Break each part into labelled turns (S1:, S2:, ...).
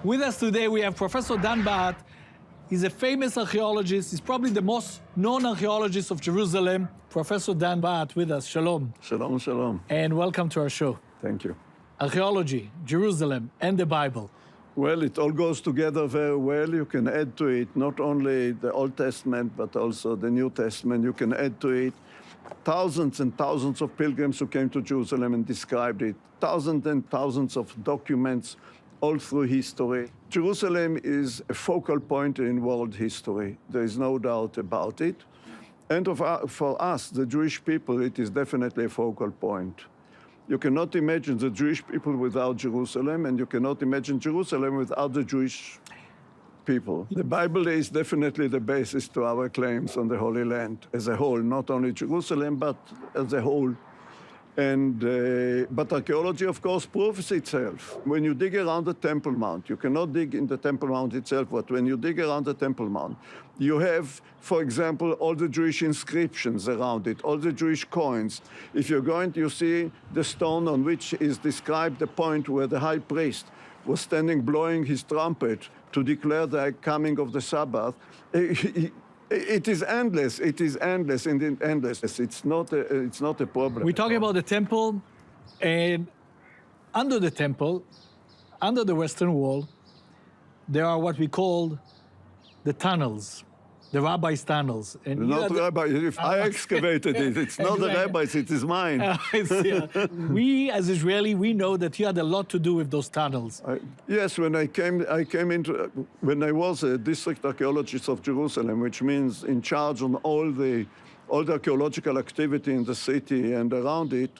S1: With us today, we have Professor Dan Baat. He's a famous archaeologist. He's probably the most known archaeologist of Jerusalem. Professor Dan Baat with us. Shalom.
S2: Shalom, shalom.
S1: And welcome to our show.
S2: Thank you.
S1: Archaeology, Jerusalem, and the Bible.
S2: Well, it all goes together very well. You can add to it not only the Old Testament, but also the New Testament. You can add to it thousands and thousands of pilgrims who came to Jerusalem and described it, thousands and thousands of documents all through history. Jerusalem is a focal point in world history. There is no doubt about it. And for us, the Jewish people, it is definitely a focal point. You cannot imagine the Jewish people without Jerusalem, and you cannot imagine Jerusalem without the Jewish people. The Bible is definitely the basis to our claims on the Holy Land as a whole, not only Jerusalem, but as a whole. But archaeology, of course, proves itself. When you dig around the Temple Mount, you cannot dig in the Temple Mount itself, but when you dig around the Temple Mount, you have, for example, all the Jewish inscriptions around it, all the Jewish coins. If you're going to see the stone on which is described the point where the high priest was standing blowing his trumpet to declare the coming of the Sabbath, it is endless. It is endless and endless. It's not a problem.
S1: We're talking about the temple, and under the temple, under the Western Wall, there are what we call the tunnels, the rabbis' tunnels. And
S2: not rabbi. If I excavated it, it's not the rabbis, it is mine.
S1: We, as Israeli, we know that you had a lot to do with those tunnels.
S2: Yes, when when I was a district archaeologist of Jerusalem, which means in charge on all the archaeological activity in the city and around it,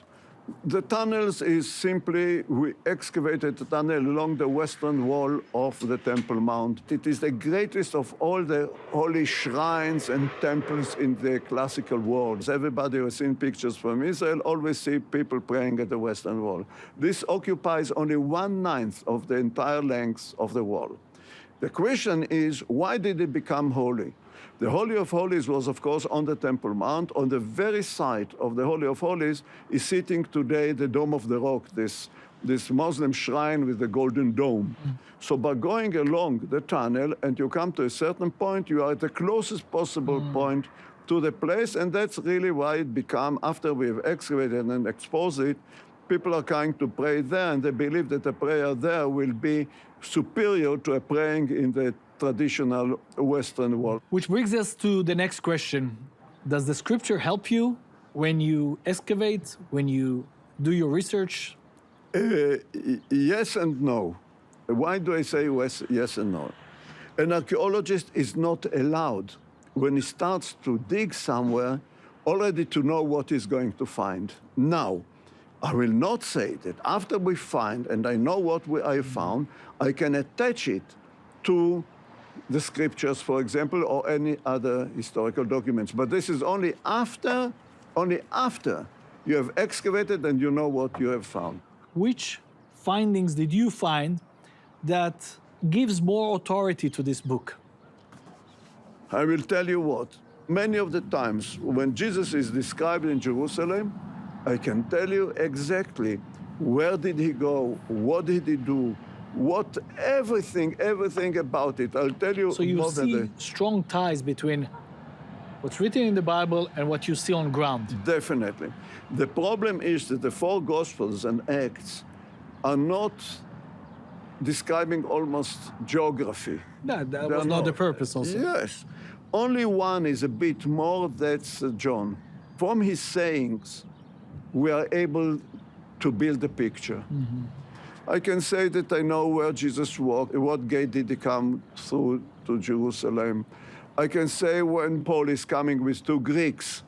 S2: the tunnels is simply, we excavated a tunnel along the western wall of the Temple Mount. It is the greatest of all the holy shrines and temples in the classical world. Everybody who has seen pictures from Israel always see people praying at the western wall. This occupies only 1/9 of the entire length of the wall. The question is, why did it become holy? The Holy of Holies was, of course, on the Temple Mount. On the very site of the Holy of Holies is sitting today the Dome of the Rock, this Muslim shrine with the golden dome. So by going along the tunnel and you come to a certain point, you are at the closest possible point to the place, and that's really why it became, after we've excavated and exposed it, people are going to pray there, and they believe that a prayer there will be superior to a praying in the traditional Western world.
S1: Which brings us to the next question. Does the scripture help you when you excavate, when you do your research?
S2: Yes and no. Why do I say yes and no? An archaeologist is not allowed, when he starts to dig somewhere, already to know what he's going to find. Now, I will not say that after we find, and I know what I found, I can attach it to the scriptures, for example, or any other historical documents. But this is only after you have excavated and you know what you have found.
S1: Which findings did you find that gives more authority to this book?
S2: I will tell you what. Many of the times when Jesus is described in Jerusalem, I can tell you exactly where did he go, what did he do, everything about it. I'll tell you.
S1: So you see strong ties between what's written in the Bible and what you see on ground.
S2: Definitely. The problem is that the 4 Gospels and Acts are not describing almost geography.
S1: No, that was not the purpose also.
S2: Yes. Only one is a bit more, that's John. From his sayings, we are able to build a picture. I can say that I know where Jesus walked, what gate did he come through to Jerusalem. I can say when Paul is coming with 2 Greeks,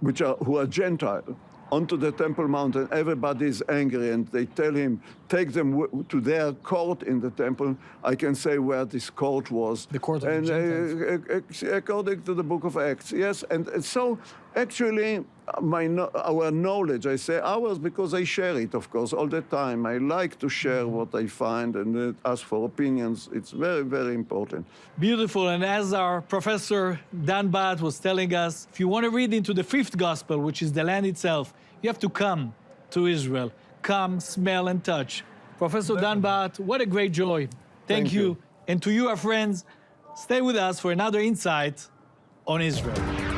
S2: who are Gentile, onto the Temple Mount, and everybody is angry, and they tell him, take them to their court in the temple. I can say where this court was.
S1: The court of the Gentiles.
S2: According to the book of Acts, yes. And so, actually, our knowledge, I say ours because I share it, of course, all the time. I like to share what I find and ask for opinions. It's very, very important.
S1: Beautiful. And as our professor Dan Baat was telling us, if you want to read into the 5th gospel, which is the land itself, you have to come to Israel. Come, smell, and touch Professor Dan Barth, what a great joy. Thank you.
S2: you.
S1: And to you, our friends, stay with us for another insight on Israel.